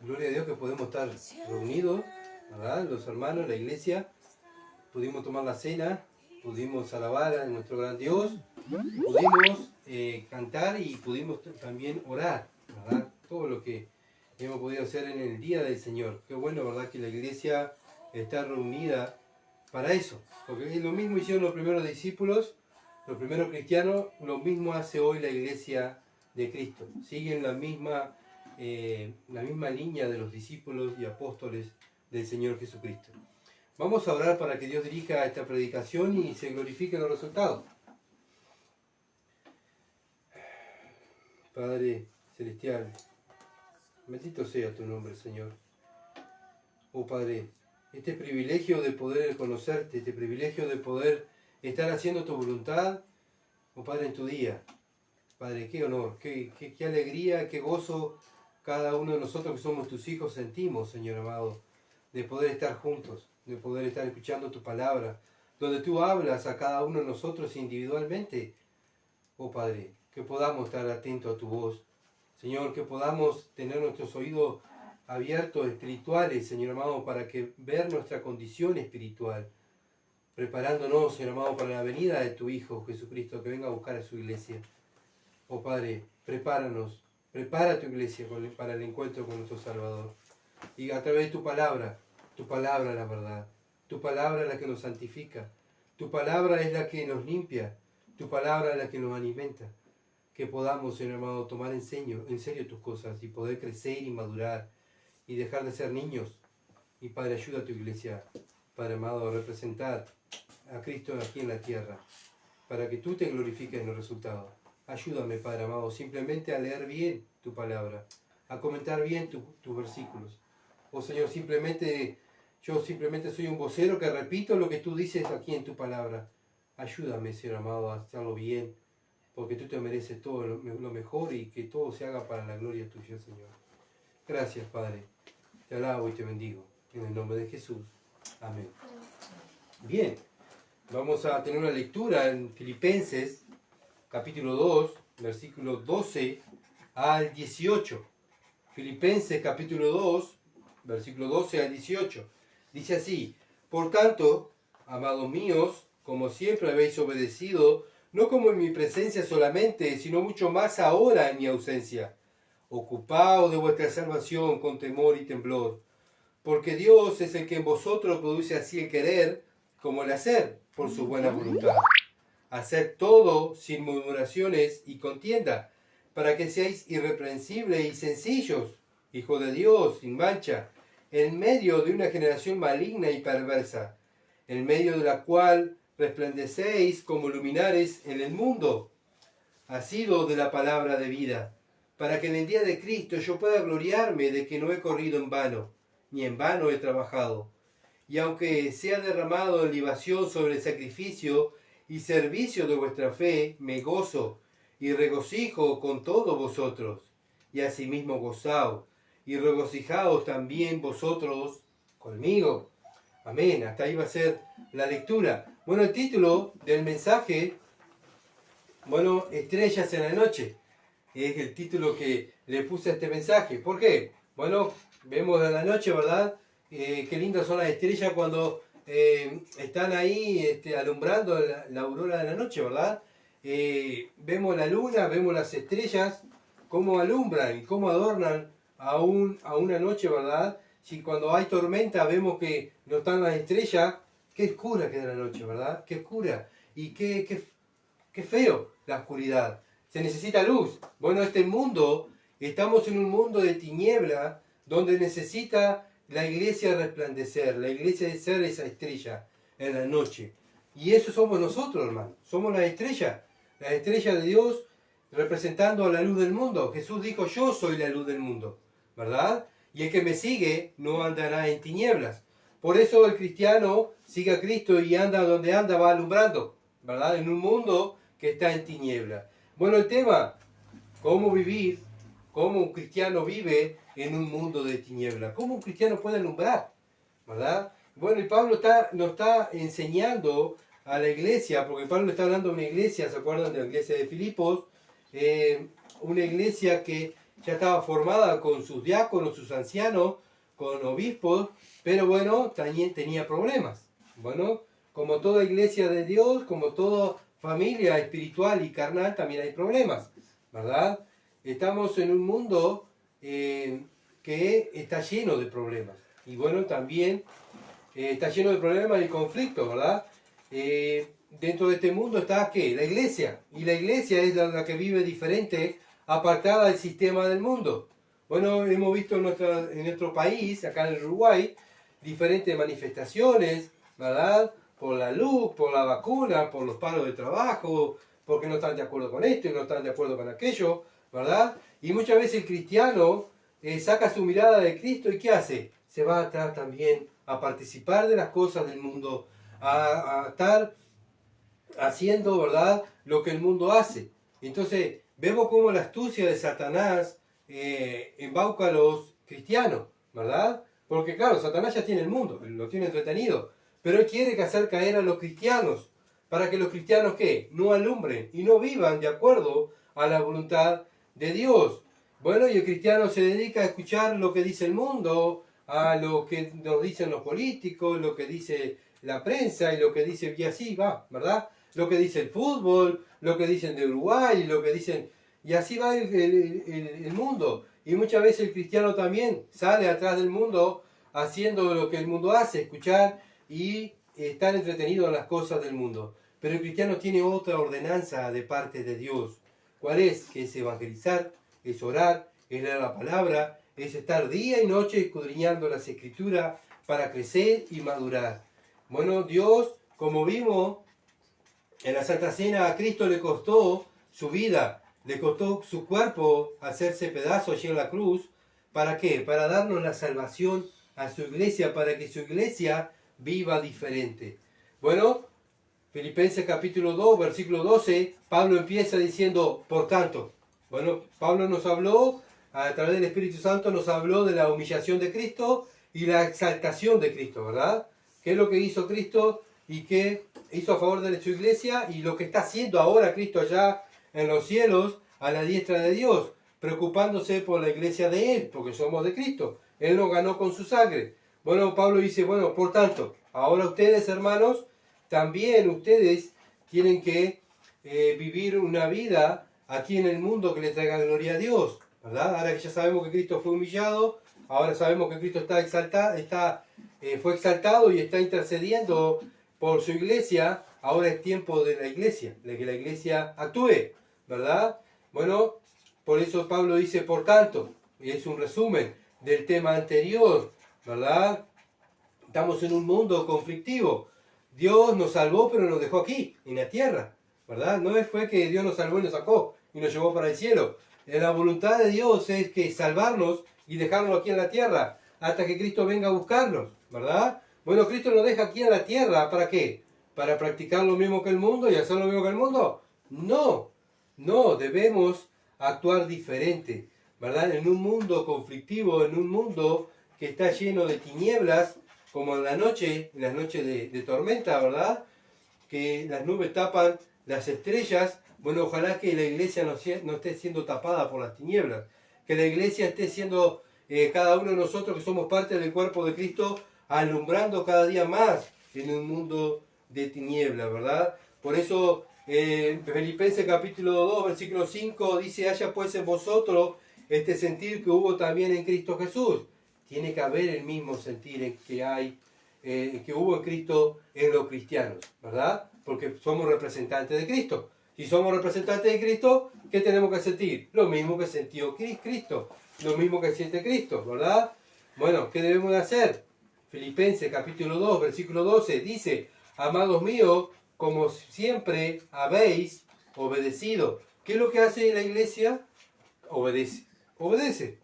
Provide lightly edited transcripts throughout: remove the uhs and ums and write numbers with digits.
Gloria a Dios que podemos estar reunidos, ¿verdad? Los hermanos, la iglesia, pudimos tomar la cena, pudimos alabar a nuestro gran Dios, pudimos cantar y pudimos también orar, ¿verdad? Todo lo que hemos podido hacer en el día del Señor. Qué bueno, ¿verdad? Que la iglesia está reunida para eso, porque es lo mismo hicieron los primeros discípulos, los primeros cristianos, lo mismo hace hoy la iglesia de Cristo. Siguen la misma línea de los discípulos y apóstoles del Señor Jesucristo. Vamos a orar para que Dios dirija esta predicación y se glorifiquen los resultados. Padre Celestial, bendito sea tu nombre, Señor. Oh Padre, este privilegio de poder conocerte, este privilegio de poder estar haciendo tu voluntad, oh Padre, en tu día. Padre, qué honor, qué alegría, qué gozo cada uno de nosotros que somos tus hijos sentimos, Señor amado, de poder estar juntos, de poder estar escuchando tu palabra, donde tú hablas a cada uno de nosotros individualmente. Oh Padre, que podamos estar atentos a tu voz. Señor, que podamos tener nuestros oídos abiertos espirituales, Señor amado, para que ver nuestra condición espiritual, preparándonos, Señor amado, para la venida de tu Hijo Jesucristo, que venga a buscar a su iglesia. Oh Padre, prepáranos, prepara tu iglesia para el encuentro con nuestro Salvador. Y a través de tu palabra la verdad, tu palabra es la que nos santifica, tu palabra es la que nos limpia, tu palabra es la que nos alimenta. Que podamos, Señor amado, tomar en serio tus cosas y poder crecer y madurar y dejar de ser niños. Y Padre, ayuda a tu iglesia, Padre amado, a representar a Cristo aquí en la tierra, para que tú te glorifiques en los resultados. Ayúdame, Padre amado, simplemente a leer bien tu palabra, a comentar bien tus versículos. Oh Señor, yo simplemente soy un vocero que repito lo que tú dices aquí en tu palabra. Ayúdame, Señor amado, a hacerlo bien, porque tú te mereces todo lo mejor y que todo se haga para la gloria tuya, Señor. Gracias, Padre. Te alabo y te bendigo. En el nombre de Jesús. Amén. Bien, vamos a tener una lectura en Filipenses, capítulo 2, versículos 12 al 18. Filipenses, capítulo 2, versículo 12 al 18. Dice así: por tanto, amados míos, como siempre habéis obedecido, no como en mi presencia solamente, sino mucho más ahora en mi ausencia. Ocupaos de vuestra salvación con temor y temblor, porque Dios es el que en vosotros produce así el querer como el hacer por su buena voluntad. Haced todo sin murmuraciones y contienda, para que seáis irreprensibles y sencillos, hijos de Dios, sin mancha, en medio de una generación maligna y perversa, en medio de la cual resplandecéis como luminares en el mundo, asidos de la palabra de vida, para que en el día de Cristo yo pueda gloriarme de que no he corrido en vano, ni en vano he trabajado. Y aunque sea derramado en libación sobre el sacrificio y servicio de vuestra fe, me gozo y regocijo con todos vosotros, y asimismo gozaos y regocijaos también vosotros conmigo. Amén. Hasta ahí va a ser la lectura. Bueno, el título del mensaje, Estrellas en la noche, es el título que le puse a este mensaje. ¿Por qué? Bueno, vemos en la noche, ¿verdad? Qué lindas son las estrellas cuando están ahí alumbrando la aurora de la noche, ¿verdad? Vemos la luna, vemos las estrellas, cómo alumbran y cómo adornan a una noche, ¿verdad? Si cuando hay tormenta vemos que no están las estrellas, qué oscura queda la noche, ¿verdad? Qué oscura y qué feo la oscuridad. Se necesita luz. Bueno, estamos en un mundo de tiniebla donde necesita la iglesia resplandecer, la iglesia de ser esa estrella en la noche. Y eso somos nosotros, hermano. Somos la estrella de Dios representando la luz del mundo. Jesús dijo, yo soy la luz del mundo, ¿verdad? Y el que me sigue no andará en tinieblas. Por eso el cristiano sigue a Cristo y anda donde anda, va alumbrando, ¿verdad? En un mundo que está en tinieblas. Bueno, el tema, cómo vivir, cómo un cristiano vive en un mundo de tinieblas, cómo un cristiano puede alumbrar, ¿verdad? Bueno, y Pablo nos está enseñando a la iglesia, porque Pablo está hablando de una iglesia, ¿se acuerdan de la iglesia de Filipos? una iglesia que ya estaba formada con sus diáconos, sus ancianos, con obispos, pero bueno, también tenía problemas. Bueno, como toda iglesia de Dios, como toda familia espiritual y carnal, también hay problemas, ¿verdad? Estamos en un mundo que está lleno de problemas. Y bueno, también está lleno de problemas y conflictos, ¿verdad? Dentro de este mundo está, ¿qué? La iglesia. Y la iglesia es la que vive diferente, apartada del sistema del mundo. Bueno, hemos visto en nuestro país, acá en Uruguay, diferentes manifestaciones, ¿verdad? Por la luz, por la vacuna, por los paros de trabajo, porque no están de acuerdo con esto y no están de acuerdo con aquello, ¿verdad? Y muchas veces el cristiano saca su mirada de Cristo y ¿qué hace? Se va atrás también a participar de las cosas del mundo, a estar haciendo, ¿verdad?, lo que el mundo hace. Entonces, vemos cómo la astucia de Satanás embauca a los cristianos, ¿verdad? Porque claro, Satanás ya tiene el mundo, lo tiene entretenido, pero él quiere hacer caer a los cristianos, para que los cristianos, ¿qué? No alumbren y no vivan de acuerdo a la voluntad de Dios. Bueno, y el cristiano se dedica a escuchar lo que dice el mundo, a lo que nos dicen los políticos, lo que dice la prensa y lo que dice, y así va, ¿verdad? Lo que dice el fútbol, lo que dicen de Uruguay, lo que dicen, y así va el mundo. Y muchas veces el cristiano también sale atrás del mundo haciendo lo que el mundo hace, escuchar y estar entretenido en las cosas del mundo. Pero el cristiano tiene otra ordenanza de parte de Dios. ¿Cuál es? Que es evangelizar, es orar, es leer la palabra, es estar día y noche escudriñando las escrituras para crecer y madurar. Bueno, Dios, como vimos en la Santa Cena, a Cristo le costó su vida, le costó su cuerpo hacerse pedazo allí en la cruz. ¿Para qué? Para darnos la salvación a su iglesia, para que su iglesia viva diferente. Bueno, Filipenses capítulo 2, versículo 12, Pablo empieza diciendo, por tanto. Bueno, Pablo nos habló, a través del Espíritu Santo, nos habló de la humillación de Cristo y la exaltación de Cristo, ¿verdad? ¿Qué es lo que hizo Cristo y qué hizo a favor de su iglesia y lo que está haciendo ahora Cristo allá en los cielos a la diestra de Dios, preocupándose por la iglesia de Él, porque somos de Cristo? Él nos ganó con su sangre. Bueno, Pablo dice, bueno, por tanto, ahora ustedes, hermanos, también ustedes tienen que vivir una vida aquí en el mundo que le traiga gloria a Dios, ¿verdad? Ahora que ya sabemos que Cristo fue humillado, ahora sabemos que Cristo está exaltado, fue exaltado y está intercediendo por su iglesia. Ahora es tiempo de la iglesia, de que la iglesia actúe, ¿verdad? Bueno, por eso Pablo dice, por tanto, y es un resumen del tema anterior, ¿verdad? Estamos en un mundo conflictivo. Dios nos salvó, pero nos dejó aquí, en la tierra, ¿verdad? No fue que Dios nos salvó y nos sacó y nos llevó para el cielo. La voluntad de Dios es que salvarnos y dejarnos aquí en la tierra hasta que Cristo venga a buscarnos, ¿verdad? Bueno, Cristo nos deja aquí en la tierra, ¿para qué? ¿Para practicar lo mismo que el mundo y hacer lo mismo que el mundo? No, no, debemos actuar diferente, ¿verdad? En un mundo conflictivo, en un mundo que está lleno de tinieblas, como en las noches de tormenta, ¿verdad? Que las nubes tapan las estrellas. Bueno, ojalá que la iglesia no esté siendo tapada por las tinieblas, que la iglesia esté siendo cada uno de nosotros que somos parte del cuerpo de Cristo, alumbrando cada día más en un mundo de tinieblas, ¿verdad? Por eso Filipenses capítulo 2, versículo 5 dice, haya pues en vosotros este sentir que hubo también en Cristo Jesús. Tiene que haber el mismo sentir que hubo en Cristo en los cristianos, ¿verdad? Porque somos representantes de Cristo. Si somos representantes de Cristo, ¿qué tenemos que sentir? Lo mismo que sintió Cristo, lo mismo que siente Cristo, ¿verdad? Bueno, ¿qué debemos de hacer? Filipenses capítulo 2, versículo 12 dice, amados míos, como siempre habéis obedecido. ¿Qué es lo que hace la iglesia? Obedece,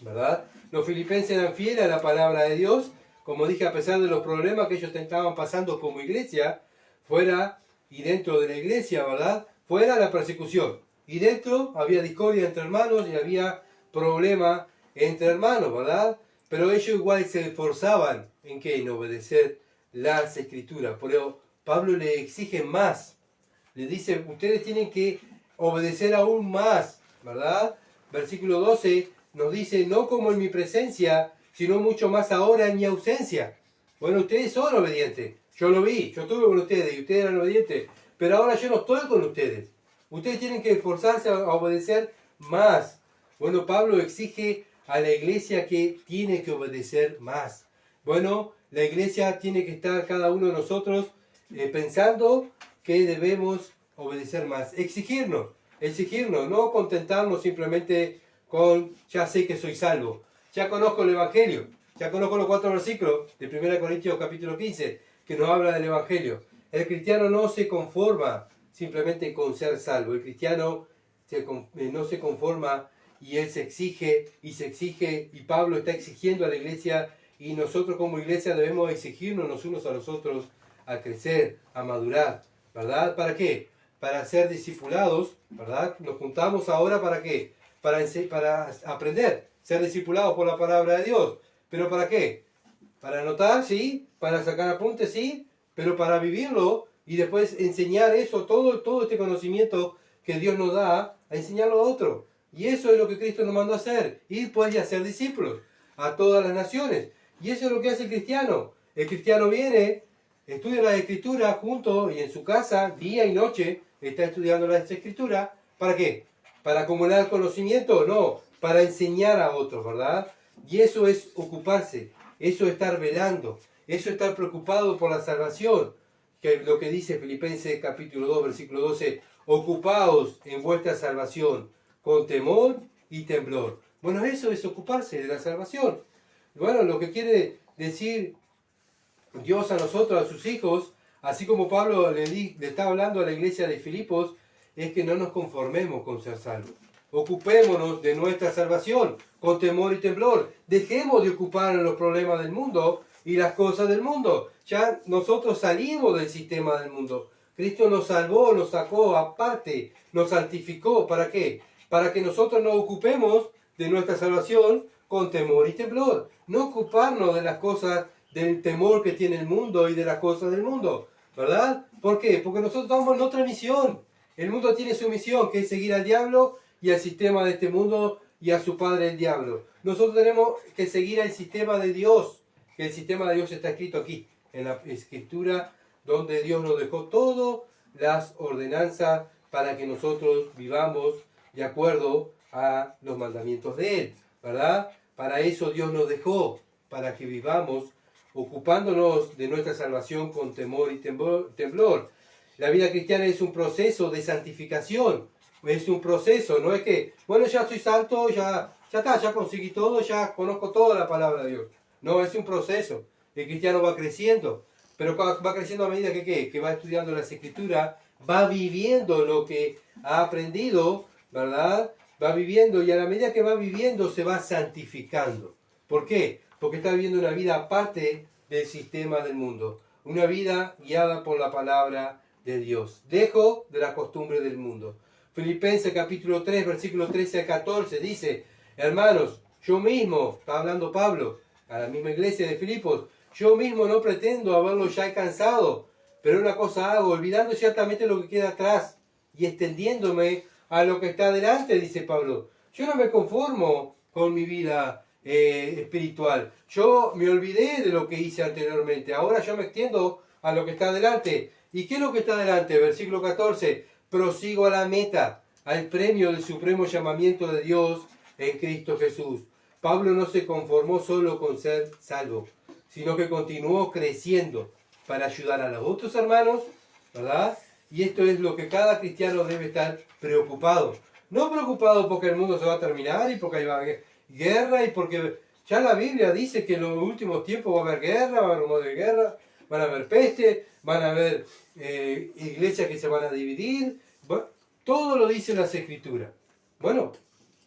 ¿verdad? Los filipenses eran fieles a la palabra de Dios, como dije, a pesar de los problemas que ellos estaban pasando como iglesia, fuera y dentro de la iglesia, ¿verdad? Fuera la persecución, y dentro había discordia entre hermanos y había problema entre hermanos, ¿verdad? Pero ellos igual se esforzaban en qué, en obedecer las escrituras. Pero Pablo le exige más, le dice, ustedes tienen que obedecer aún más, ¿verdad? Versículo 12 nos dice, no como en mi presencia, sino mucho más ahora en mi ausencia. Bueno, ustedes son obedientes. Yo lo vi, yo estuve con ustedes y ustedes eran obedientes. Pero ahora yo no estoy con ustedes. Ustedes tienen que esforzarse a obedecer más. Bueno, Pablo exige a la iglesia que tiene que obedecer más. Bueno, la iglesia tiene que estar cada uno de nosotros pensando que debemos obedecer más. Exigirnos, no contentarnos simplemente con ya sé que soy salvo, ya conozco el Evangelio, ya conozco los 4 versículos de 1 Corintios capítulo 15 que nos habla del Evangelio. El cristiano no se conforma simplemente con ser salvo, el cristiano no se conforma y él se exige, y Pablo está exigiendo a la iglesia, y nosotros como iglesia debemos exigirnos los unos a los otros a crecer, a madurar, ¿verdad? ¿Para qué? Para ser discipulados, ¿verdad? Nos juntamos ahora ¿para qué? Para aprender, ser discipulados por la palabra de Dios. ¿Pero para qué? Para anotar, sí, para sacar apuntes, sí, pero para vivirlo y después enseñar eso, todo este conocimiento que Dios nos da, a enseñarlo a otro. Y eso es lo que Cristo nos mandó a hacer, ir pues y hacer discípulos a todas las naciones. Y eso es lo que hace el cristiano. El cristiano viene, estudia la Escritura junto y en su casa, día y noche, está estudiando la Escritura. ¿Para qué? ¿Para acumular conocimiento? No, para enseñar a otros, ¿verdad? Y eso es ocuparse, eso es estar velando, eso es estar preocupado por la salvación, que es lo que dice Filipenses capítulo 2, versículo 12, ocupaos en vuestra salvación con temor y temblor. Bueno, eso es ocuparse de la salvación. Bueno, lo que quiere decir Dios a nosotros, a sus hijos, así como Pablo le está hablando a la iglesia de Filipos, es que no nos conformemos con ser salvos. Ocupémonos de nuestra salvación con temor y temblor. Dejemos de ocuparnos en los problemas del mundo y las cosas del mundo. Ya nosotros salimos del sistema del mundo. Cristo nos salvó, nos sacó aparte, nos santificó. ¿Para qué? Para que nosotros nos ocupemos de nuestra salvación con temor y temblor. No ocuparnos de las cosas, del temor que tiene el mundo y de las cosas del mundo. ¿Verdad? ¿Por qué? Porque nosotros estamos en otra misión. El mundo tiene su misión, que es seguir al diablo y al sistema de este mundo y a su padre el diablo. Nosotros tenemos que seguir al sistema de Dios, que el sistema de Dios está escrito aquí, en la Escritura, donde Dios nos dejó todas las ordenanzas para que nosotros vivamos de acuerdo a los mandamientos de Él, ¿verdad? Para eso Dios nos dejó, para que vivamos ocupándonos de nuestra salvación con temor y temblor. La vida cristiana es un proceso de santificación, es un proceso, no es que, bueno, ya soy santo, ya está, ya conseguí todo, ya conozco toda la palabra de Dios. No, es un proceso. El cristiano va creciendo, pero va creciendo a medida que va estudiando las Escrituras, va viviendo lo que ha aprendido, ¿verdad? Va viviendo y a la medida que va viviendo se va santificando. ¿Por qué? Porque está viviendo una vida aparte del sistema del mundo, una vida guiada por la palabra de Dios. Dejo de la costumbre del mundo. Filipenses capítulo 3, versículo 13 al 14 dice, hermanos, yo mismo, está hablando Pablo, a la misma iglesia de Filipos, yo mismo no pretendo haberlo ya alcanzado, pero una cosa hago, olvidando ciertamente lo que queda atrás y extendiéndome a lo que está delante, dice Pablo. Yo no me conformo con mi vida espiritual. Yo me olvidé de lo que hice anteriormente. Ahora yo me extiendo a lo que está delante. ¿Y qué es lo que está delante? Versículo 14. Prosigo a la meta, al premio del supremo llamamiento de Dios en Cristo Jesús. Pablo no se conformó solo con ser salvo, sino que continuó creciendo para ayudar a los otros hermanos, ¿verdad? Y esto es lo que cada cristiano debe estar preocupado. No preocupado porque el mundo se va a terminar y porque hay guerra y porque ya la Biblia dice que en los últimos tiempos va a haber guerra, va a haber rumor de guerra, van a haber peste, van a haber iglesias que se van a dividir. Bueno, todo lo dice las Escrituras. Bueno,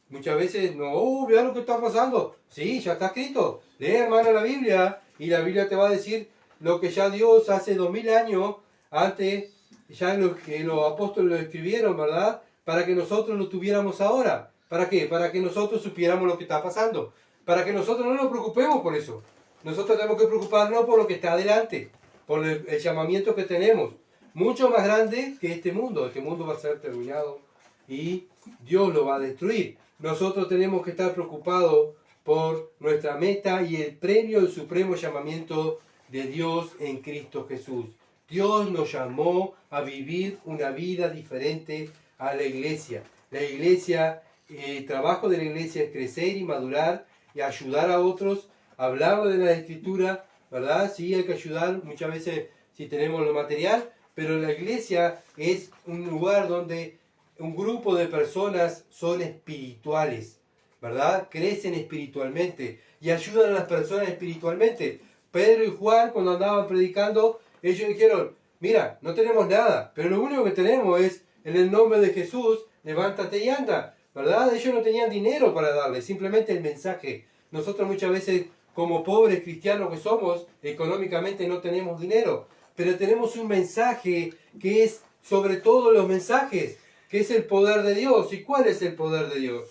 muchas veces no, vea lo que está pasando. Sí, ya está escrito. Lee, hermano, la Biblia y la Biblia te va a decir lo que ya Dios hace 2000 años antes, ya que los apóstoles lo escribieron, ¿verdad? Para que nosotros lo tuviéramos ahora. ¿Para qué? Para que nosotros supiéramos lo que está pasando. Para que nosotros no nos preocupemos por eso. Nosotros tenemos que preocuparnos por lo que está adelante, por el llamamiento que tenemos. Mucho más grande que este mundo. Este mundo va a ser terminado y Dios lo va a destruir. Nosotros tenemos que estar preocupados por nuestra meta y el premio del supremo llamamiento de Dios en Cristo Jesús. Dios nos llamó a vivir una vida diferente a la iglesia. La iglesia, el trabajo de la iglesia es crecer y madurar y ayudar a otros, hablar de la escritura, ¿verdad? Sí, hay que ayudar muchas veces si tenemos lo material, pero la iglesia es un lugar donde un grupo de personas son espirituales, ¿verdad? Crecen espiritualmente y ayudan a las personas espiritualmente. Pedro y Juan, cuando andaban predicando, ellos dijeron, mira, no tenemos nada, pero lo único que tenemos es, en el nombre de Jesús, levántate y anda, ¿verdad? Ellos no tenían dinero para darle, simplemente el mensaje. Nosotros muchas veces, como pobres cristianos que somos, económicamente no tenemos dinero, pero tenemos un mensaje que es sobre todos los mensajes, que es el poder de Dios. ¿Y cuál es el poder de Dios?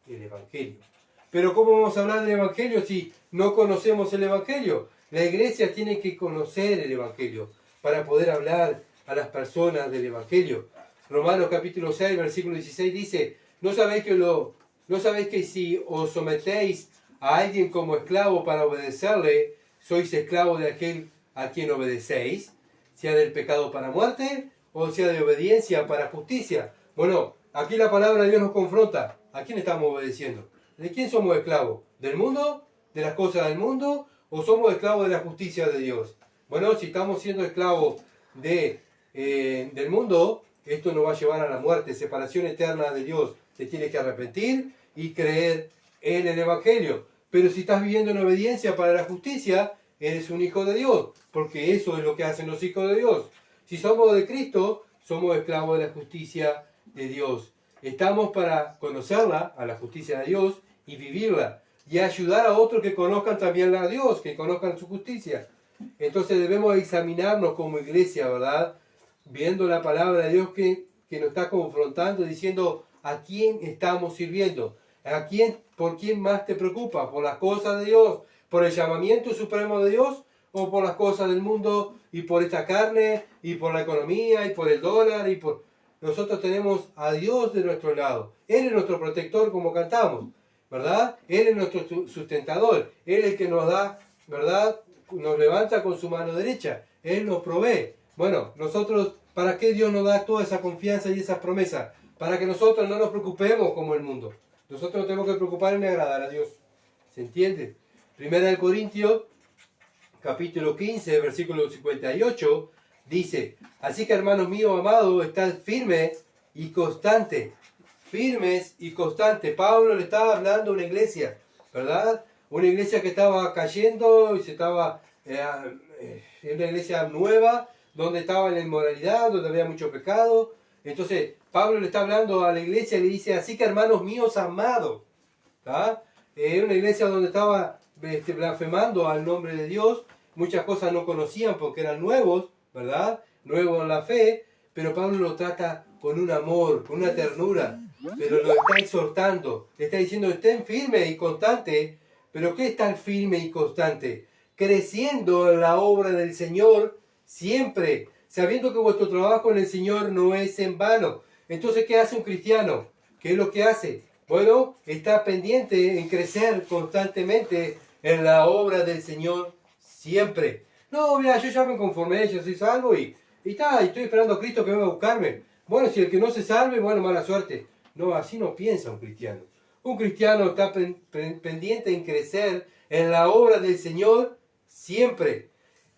El Evangelio. Pero ¿cómo vamos a hablar del Evangelio si no conocemos el Evangelio? La iglesia tiene que conocer el Evangelio para poder hablar a las personas del Evangelio. Romanos capítulo 6, versículo 16 dice, ¿no sabéis que si os sometéis a alguien como esclavo para obedecerle, sois esclavos de aquel a quien obedecéis, sea del pecado para muerte o sea de obediencia para justicia? Bueno, aquí la palabra de Dios nos confronta. ¿A quién estamos obedeciendo? ¿De quién somos esclavos? ¿Del mundo? ¿De las cosas del mundo? ¿O somos esclavos de la justicia de Dios? Bueno, si estamos siendo esclavos del mundo, esto nos va a llevar a la muerte, separación eterna de Dios. Te tienes que arrepentir y creer en el Evangelio. Pero si estás viviendo en obediencia para la justicia, eres un hijo de Dios, porque eso es lo que hacen los hijos de Dios. Si somos de Cristo, somos esclavos de la justicia de Dios. Estamos para conocerla, a la justicia de Dios, y vivirla, y ayudar a otros que conozcan también a Dios, que conozcan su justicia. Entonces debemos examinarnos como iglesia, ¿verdad? Viendo la palabra de Dios que nos está confrontando, diciendo a quién estamos sirviendo, por quién más te preocupa, por las cosas de Dios, por el llamamiento supremo de Dios, o por las cosas del mundo, y por esta carne, y por la economía, y por el dólar, y por... Nosotros tenemos a Dios de nuestro lado. Él es nuestro protector, como cantamos, ¿verdad? Él es nuestro sustentador. Él es el que nos da, ¿verdad? Nos levanta con su mano derecha. Él nos provee. Bueno, nosotros, ¿para qué Dios nos da toda esa confianza y esas promesas? Para que nosotros no nos preocupemos como el mundo. Nosotros nos tenemos que preocupar en agradar a Dios. ¿Se entiende? Primera de Corintios, capítulo 15, versículo 58, dice, así que hermanos míos amados, estad firmes y constantes. Firmes y constantes. Pablo le estaba hablando a una iglesia, ¿verdad? Una iglesia que estaba cayendo y era una iglesia nueva, donde estaba en la inmoralidad, donde había mucho pecado. Entonces, Pablo le está hablando a la iglesia y le dice, así que hermanos míos amados, ¿tá? Una iglesia donde estaba blasfemando al nombre de Dios, muchas cosas no conocían porque eran nuevos, ¿verdad? Nuevos en la fe, pero Pablo lo trata con un amor, con una ternura, pero lo está exhortando, le está diciendo, estén firmes y constantes. ¿Pero qué es tan firme y constante? Creciendo en la obra del Señor siempre, sabiendo que vuestro trabajo en el Señor no es en vano. Entonces, ¿qué hace un cristiano? ¿Qué es lo que hace? Bueno, está pendiente en crecer constantemente en la obra del Señor siempre. No, mira, yo ya me conformé, yo soy salvo y estoy esperando a Cristo que venga a buscarme. Bueno, si el que no se salve, bueno, mala suerte. No, así no piensa un cristiano. Un cristiano está pendiente en crecer en la obra del Señor siempre,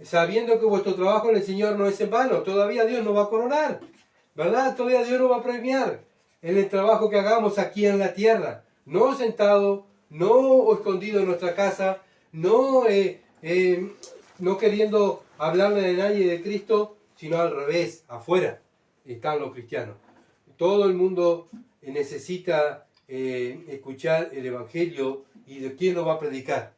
sabiendo que vuestro trabajo en el Señor no es en vano. Todavía Dios nos va a coronar, ¿verdad? Todavía Dios nos va a premiar en el trabajo que hagamos aquí en la tierra. No sentado, no escondido en nuestra casa, no queriendo hablarle a nadie de Cristo, sino al revés, afuera están los cristianos. Todo el mundo necesita escuchar el Evangelio. ¿Y de quién lo va a predicar?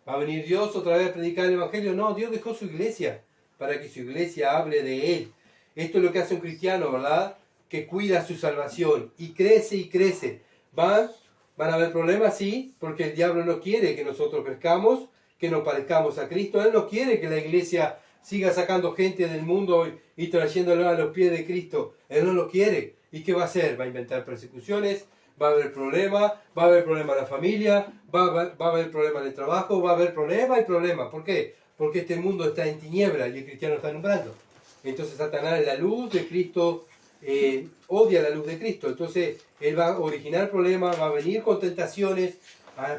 ¿Va a venir Dios otra vez a predicar el Evangelio? No, Dios dejó su iglesia para que su iglesia hable de Él. Esto es lo que hace un cristiano, ¿verdad? Que cuida su salvación y crece y crece. ¿Van a haber problemas? Sí, porque el diablo no quiere que nosotros crezcamos, que nos parezcamos a Cristo. Él no quiere que la iglesia siga sacando gente del mundo y trayéndola a los pies de Cristo. Él no lo quiere. ¿Y qué va a hacer? Va a inventar persecuciones, va a haber problemas, va a haber problemas en la familia, va a haber problemas en el trabajo, va a haber problemas y problemas. ¿Por qué? Porque este mundo está en tiniebla y el cristiano está alumbrando. Entonces Satanás, la luz de Cristo, odia la luz de Cristo. Entonces él va a originar problemas, va a venir con tentaciones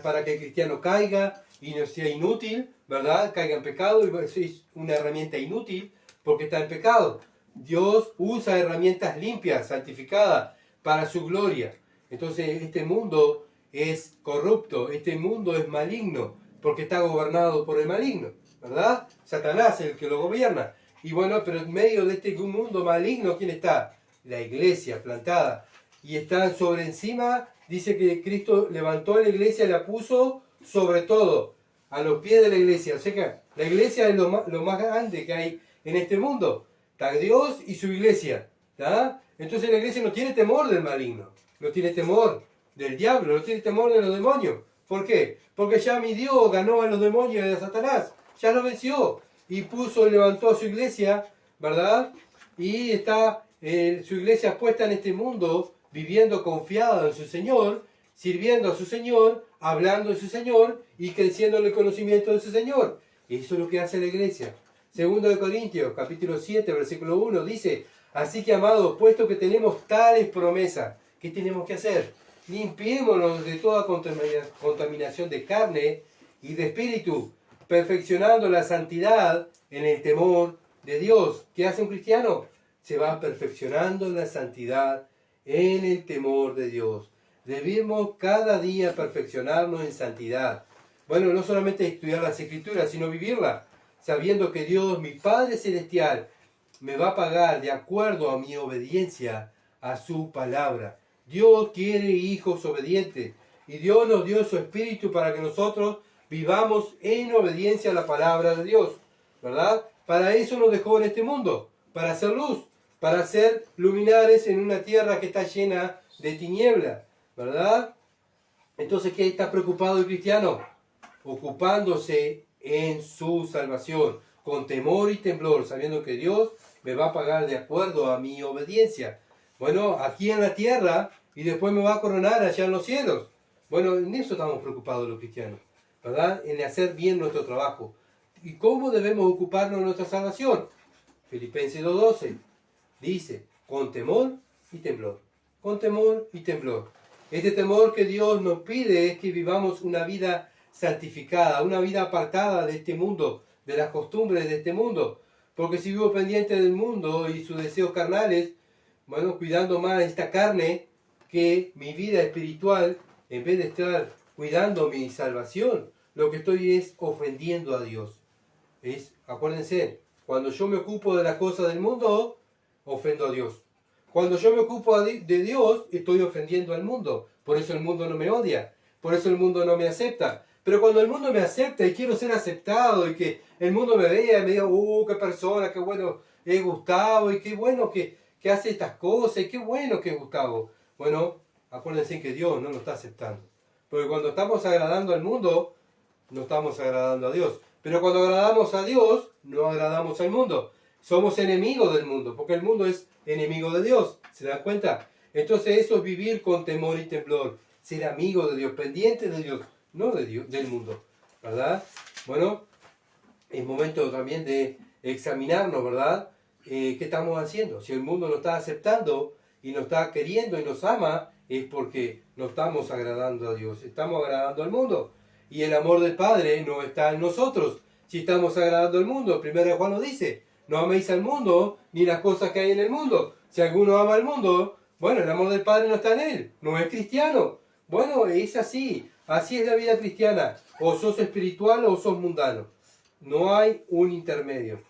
para que el cristiano caiga y no sea inútil, ¿verdad? Caiga en pecado y es una herramienta inútil porque está en pecado. Dios usa herramientas limpias, santificadas, para su gloria. Entonces este mundo es corrupto, este mundo es maligno, porque está gobernado por el maligno, ¿verdad? Satanás es el que lo gobierna. Y bueno, pero en medio de este mundo maligno, ¿quién está? La iglesia plantada. Y está sobre encima, dice que Cristo levantó a la iglesia y la puso sobre todo, a los pies de la iglesia. O sea que la iglesia es lo más grande que hay en este mundo. Está Dios y su iglesia, ¿tá? Entonces la iglesia no tiene temor del maligno, no tiene temor del diablo, no tiene temor de los demonios. ¿Por qué? Porque ya mi Dios ganó a los demonios y a Satanás, ya lo venció y levantó a su iglesia, ¿verdad? Y está su iglesia puesta en este mundo, viviendo confiada en su Señor, sirviendo a su Señor, hablando de su Señor y creciendo en el conocimiento de su Señor. Eso es lo que hace la iglesia. Segundo de Corintios, capítulo 7, versículo 1, dice: así que, amados, puesto que tenemos tales promesas, ¿qué tenemos que hacer? Limpiémonos de toda contaminación de carne y de espíritu, perfeccionando la santidad en el temor de Dios. ¿Qué hace un cristiano? Se va perfeccionando la santidad en el temor de Dios. Debemos cada día perfeccionarnos en santidad. Bueno, no solamente estudiar las Escrituras, sino vivirlas, sabiendo que Dios, mi Padre Celestial, me va a pagar de acuerdo a mi obediencia a su palabra. Dios quiere hijos obedientes y Dios nos dio su Espíritu para que nosotros vivamos en obediencia a la palabra de Dios, ¿verdad? Para eso nos dejó en este mundo, para hacer luz, para ser luminares en una tierra que está llena de tiniebla, ¿verdad? Entonces, ¿qué está preocupado el cristiano? Ocupándose en su salvación, con temor y temblor, sabiendo que Dios me va a pagar de acuerdo a mi obediencia. Bueno, aquí en la tierra y después me va a coronar allá en los cielos. Bueno, en eso estamos preocupados los cristianos, ¿verdad? En hacer bien nuestro trabajo. ¿Y cómo debemos ocuparnos de nuestra salvación? Filipenses 2:12 dice: con temor y temblor. Con temor y temblor. Este temor que Dios nos pide es que vivamos una vida santificada, una vida apartada de este mundo, de las costumbres de este mundo. Porque si vivo pendiente del mundo y sus deseos carnales, bueno, cuidando más esta carne que mi vida espiritual, en vez de estar cuidando mi salvación, lo que estoy es ofendiendo a Dios. Acuérdense, cuando yo me ocupo de las cosas del mundo, ofendo a Dios. Cuando yo me ocupo de Dios, estoy ofendiendo al mundo. Por eso el mundo no me odia, por eso el mundo no me acepta. Pero cuando el mundo me acepta y quiero ser aceptado y que el mundo me vea y me diga: qué persona, qué bueno es Gustavo, y qué bueno que hace estas cosas, y qué bueno que es Gustavo. Bueno, acuérdense que Dios no lo está aceptando. Porque cuando estamos agradando al mundo, no estamos agradando a Dios. Pero cuando agradamos a Dios, no agradamos al mundo. Somos enemigos del mundo, porque el mundo es enemigo de Dios. ¿Se dan cuenta? Entonces eso es vivir con temor y temblor. Ser amigo de Dios, pendiente de Dios, no de Dios, del mundo, ¿verdad? Bueno, es momento también de examinarnos, ¿verdad? ¿Qué estamos haciendo? Si el mundo nos está aceptando y nos está queriendo y nos ama, es porque no estamos agradando a Dios, estamos agradando al mundo. Y el amor del Padre no está en nosotros si estamos agradando al mundo. Primero Juan nos dice: no améis al mundo ni las cosas que hay en el mundo. Si alguno ama al mundo, bueno, el amor del Padre no está en él, no es cristiano. Bueno, es así, así es la vida cristiana. O sos espiritual o sos mundano. No hay un intermedio.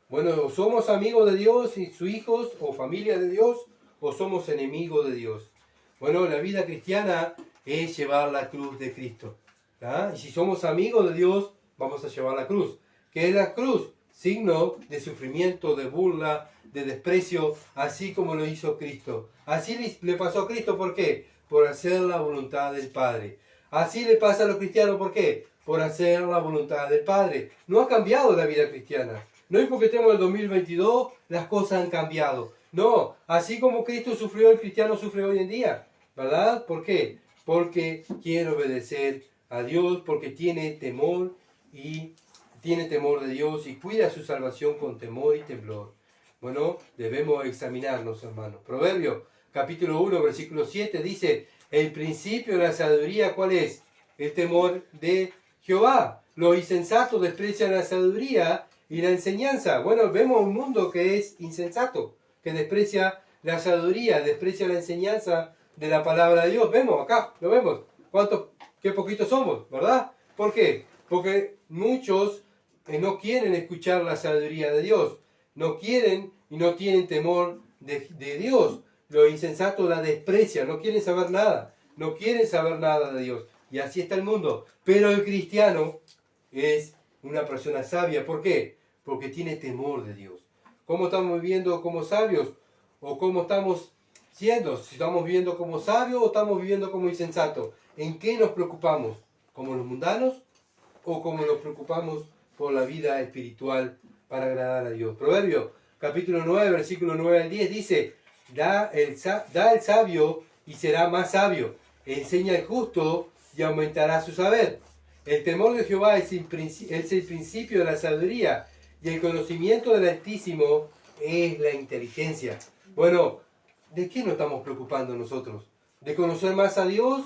Bueno, o somos amigos de Dios y sus hijos, o familia de Dios, o somos enemigos de Dios. Bueno, la vida cristiana es llevar la cruz de Cristo. ¿Ah? Y si somos amigos de Dios, vamos a llevar la cruz. ¿Qué es la cruz? Signo de sufrimiento, de burla, de desprecio, así como lo hizo Cristo. Así le pasó a Cristo, ¿por qué? Por hacer la voluntad del Padre. Así le pasa a los cristianos, ¿por qué? Por hacer la voluntad del Padre. No ha cambiado la vida cristiana. No es porque estemos en el 2022, las cosas han cambiado. No, así como Cristo sufrió, el cristiano sufre hoy en día, ¿verdad? ¿Por qué? Porque quiere obedecer a Dios, porque tiene temor de Dios y cuida su salvación con temor y temblor. Bueno, debemos examinarnos, hermanos. Proverbio, capítulo 1, versículo 7, dice, el principio de la sabiduría, ¿cuál es? El temor de Jehová. Los insensatos desprecian la sabiduría y la enseñanza. Bueno, vemos un mundo que es insensato, que desprecia la sabiduría, desprecia la enseñanza de la palabra de Dios. Vemos acá, lo vemos. Qué poquitos somos, ¿verdad? ¿Por qué? Porque muchos no quieren escuchar la sabiduría de Dios. No quieren y no tienen temor de Dios. Los insensatos la desprecian, no quieren saber nada. No quieren saber nada de Dios. Y así está el mundo. Pero el cristiano es una persona sabia. ¿Por qué? Porque tiene temor de Dios. ¿Cómo estamos viviendo como sabios? ¿O cómo estamos siendo? Si estamos viviendo como sabios o estamos viviendo como insensatos. ¿En qué nos preocupamos? ¿Como los mundanos? ¿O como nos preocupamos por la vida espiritual para agradar a Dios? Proverbio, capítulo 9, versículo 9 al 10 dice, da el sabio y será más sabio. Enseña al justo y aumentará su saber. El temor de Jehová es el principio de la sabiduría y el conocimiento del Altísimo es la inteligencia. Bueno, ¿de qué nos estamos preocupando nosotros? ¿De conocer más a Dios?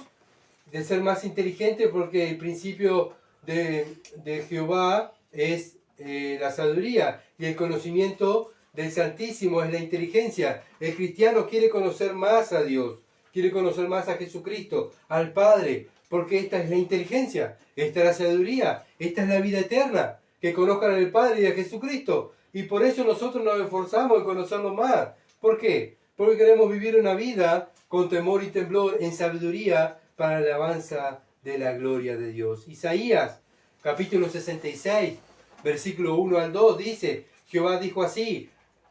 ¿De ser más inteligente? Porque el principio de Jehová es la sabiduría y el conocimiento del Santísimo es la inteligencia. El cristiano quiere conocer más a Dios, quiere conocer más a Jesucristo, al Padre, porque esta es la inteligencia, esta es la sabiduría, esta es la vida eterna, que conozcan al Padre y a Jesucristo. Y por eso nosotros nos esforzamos en conocerlo más. ¿Por qué? Porque queremos vivir una vida con temor y temblor en sabiduría para la alabanza de la gloria de Dios. Isaías, capítulo 66, versículo 1 al 2, dice, Jehová dijo así,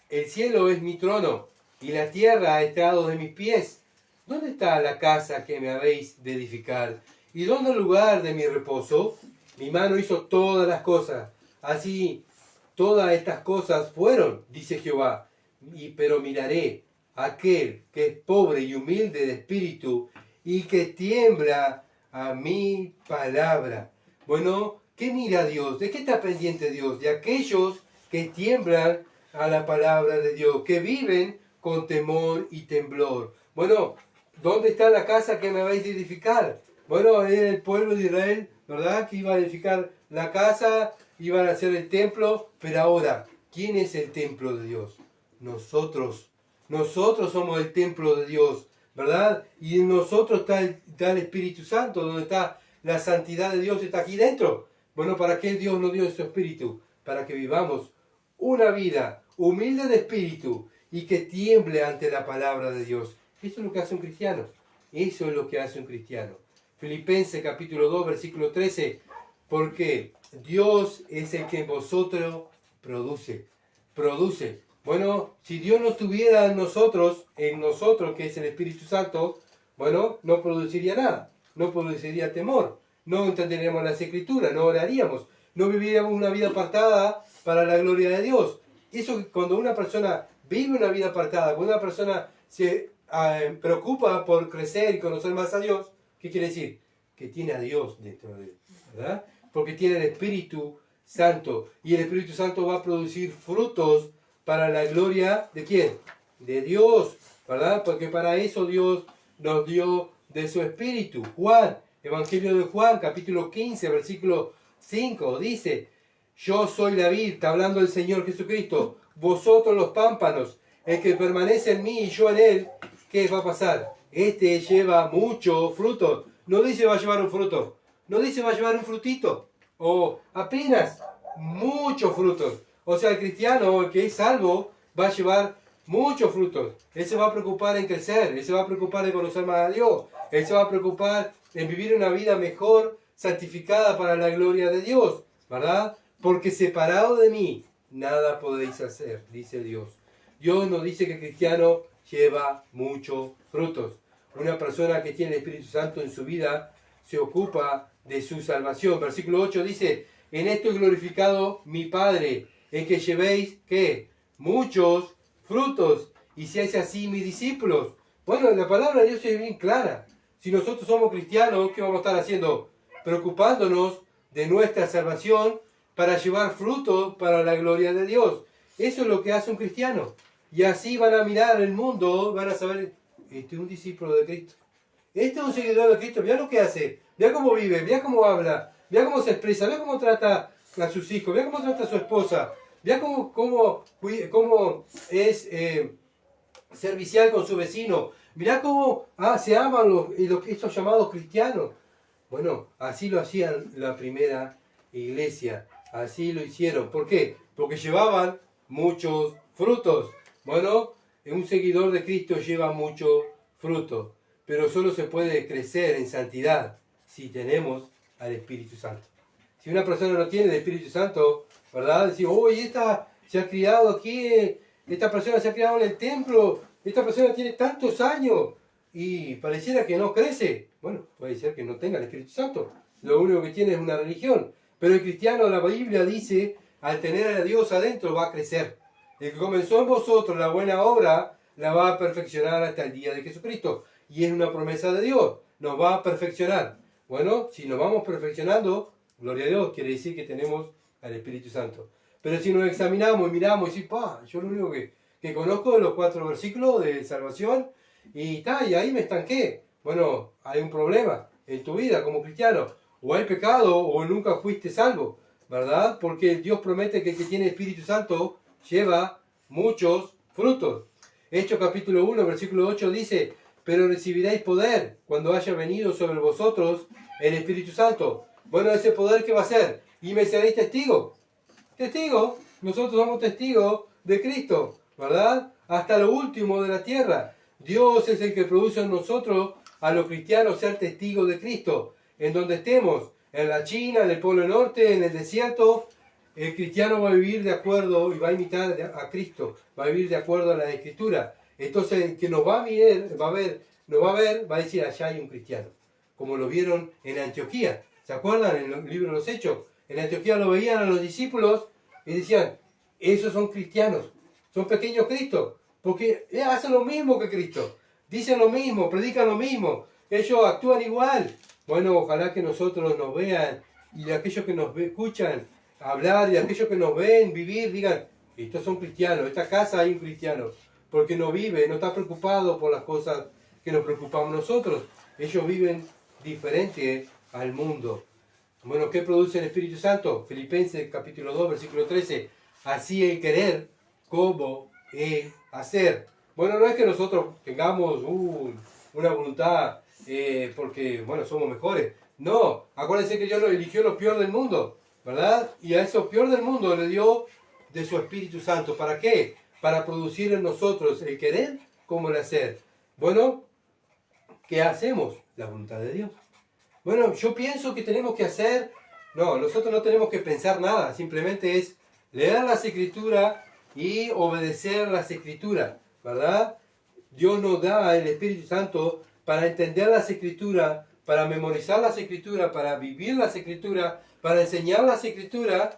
el cielo es mi trono y la tierra estrado de mis pies. ¿Dónde está la casa que me habéis de edificar? ¿Y dónde el lugar de mi reposo? Mi mano hizo todas las cosas. Así todas estas cosas fueron, dice Jehová. Pero miraré a aquel que es pobre y humilde de espíritu y que tiembla a mi palabra. Bueno, ¿qué mira Dios? ¿De qué está pendiente Dios? De aquellos que tiemblan a la palabra de Dios, que viven con temor y temblor. Bueno, ¿dónde está la casa que me vais a edificar? Bueno, era el pueblo de Israel, ¿verdad? Que iba a edificar la casa, iban a hacer el templo, pero ahora, ¿quién es el templo de Dios? Nosotros. Nosotros somos el templo de Dios, ¿verdad? Y en nosotros está el Espíritu Santo, donde está la santidad de Dios, está aquí dentro. Bueno, ¿para qué Dios nos dio su Espíritu? Para que vivamos una vida humilde de espíritu y que tiemble ante la palabra de Dios. Eso es lo que hace un cristiano. Eso es lo que hace un cristiano. Filipenses capítulo 2, versículo 13. Porque Dios es el que en vosotros produce. Bueno, si Dios no estuviera en nosotros, que es el Espíritu Santo, bueno, no produciría nada. No produciría temor. No entenderíamos las Escrituras, no oraríamos. No viviríamos una vida apartada para la gloria de Dios. Eso, cuando una persona vive una vida apartada, cuando una persona se preocupa por crecer y conocer más a Dios, ¿qué quiere decir? Que tiene a Dios dentro de él, ¿verdad? Porque tiene el Espíritu Santo. Y el Espíritu Santo va a producir frutos para la gloria ¿de quién? De Dios, ¿verdad? Porque para eso Dios nos dio de su Espíritu. Juan, Evangelio de Juan, capítulo 15, versículo 5, dice, yo soy la vid, está hablando el Señor Jesucristo, vosotros los pámpanos, el que permanece en mí y yo en él, ¿qué va a pasar? Este lleva mucho fruto. No dice va a llevar un fruto, no dice va a llevar un frutito, o apenas muchos frutos. O sea, el cristiano, el que es salvo, va a llevar muchos frutos. Él se va a preocupar en crecer, él se va a preocupar en conocer más a Dios, él se va a preocupar en vivir una vida mejor, santificada para la gloria de Dios, ¿verdad? Porque separado de mí, nada podéis hacer, dice Dios. Dios nos dice que el cristiano lleva muchos frutos. Una persona que tiene el Espíritu Santo en su vida se ocupa de su salvación. Versículo 8 dice, en esto es glorificado mi Padre, en que llevéis, ¿qué? Muchos frutos y seáis así mis discípulos. Bueno, la palabra de Dios es bien clara. Si nosotros somos cristianos, ¿qué vamos a estar haciendo? Preocupándonos de nuestra salvación para llevar frutos para la gloria de Dios. Eso es lo que hace un cristiano. Y así van a mirar el mundo, van a saber, este es un discípulo de Cristo. Este es un seguidor de Cristo. Mira lo que hace, mira cómo vive, mira cómo habla, mira cómo se expresa, mira cómo trata a sus hijos, mira cómo trata a su esposa, mira cómo es servicial con su vecino, mira cómo se aman estos llamados cristianos. Bueno, así lo hacían la primera iglesia, así lo hicieron. ¿Por qué? Porque llevaban muchos frutos. Bueno, un seguidor de Cristo lleva mucho fruto, pero solo se puede crecer en santidad si tenemos al Espíritu Santo. Si una persona no tiene el Espíritu Santo, ¿verdad? Decimos, oye, esta se ha criado aquí, esta persona se ha criado en el templo, esta persona tiene tantos años y pareciera que no crece. Bueno, puede ser que no tenga el Espíritu Santo. Lo único que tiene es una religión. Pero el cristiano, la Biblia dice, al tener a Dios adentro va a crecer. El que comenzó en vosotros la buena obra, la va a perfeccionar hasta el día de Jesucristo. Y es una promesa de Dios, nos va a perfeccionar. Bueno, si nos vamos perfeccionando, gloria a Dios, quiere decir que tenemos al Espíritu Santo. Pero si nos examinamos y miramos y decimos, yo lo único que conozco de los 4 versículos de salvación, y ahí me estanqué. Bueno, hay un problema en tu vida como cristiano. O hay pecado o nunca fuiste salvo, ¿verdad? Porque Dios promete que el que tiene Espíritu Santo lleva muchos frutos. Hechos capítulo 1, versículo 8 dice, pero recibiréis poder cuando haya venido sobre vosotros el Espíritu Santo. Bueno, ese poder, ¿qué va a ser? Y me seréis testigos. Testigos, nosotros somos testigos de Cristo, ¿verdad? Hasta lo último de la tierra. Dios es el que produce en nosotros, a los cristianos, ser testigos de Cristo. En donde estemos, en la China, en el Polo Norte, en el desierto, el cristiano va a vivir de acuerdo y va a imitar a Cristo, va a vivir de acuerdo a la Escritura. Entonces, el que nos va a ver, va a decir, allá hay un cristiano. Como lo vieron en Antioquía. ¿Se acuerdan en el libro de los Hechos? En Antioquía lo veían a los discípulos y decían, esos son cristianos, son pequeños Cristos, porque hacen lo mismo que Cristo, dicen lo mismo, predican lo mismo, ellos actúan igual. Bueno, ojalá que nosotros nos vean y aquellos que nos escuchan hablar y aquellos que nos ven vivir digan, estos son cristianos, esta casa hay un cristiano, porque no vive, no está preocupado por las cosas que nos preocupamos nosotros. Ellos viven diferente al mundo. Bueno, ¿qué produce el Espíritu Santo? Filipenses capítulo 2, versículo 13. Así el querer como el hacer. Bueno, no es que nosotros tengamos una voluntad porque, bueno, somos mejores. No, acuérdense que Dios nos eligió lo peor del mundo, ¿verdad? Y a eso peor del mundo le dio de su Espíritu Santo. ¿Para qué? Para producir en nosotros el querer como el hacer. Bueno, ¿qué hacemos? La voluntad de Dios. Bueno, yo pienso que tenemos que hacer... No, nosotros no tenemos que pensar nada. Simplemente es leer las Escrituras y obedecer las Escrituras, ¿verdad? Dios nos da el Espíritu Santo para entender las Escrituras, para memorizar las Escrituras, para vivir las Escrituras, para enseñar las Escrituras.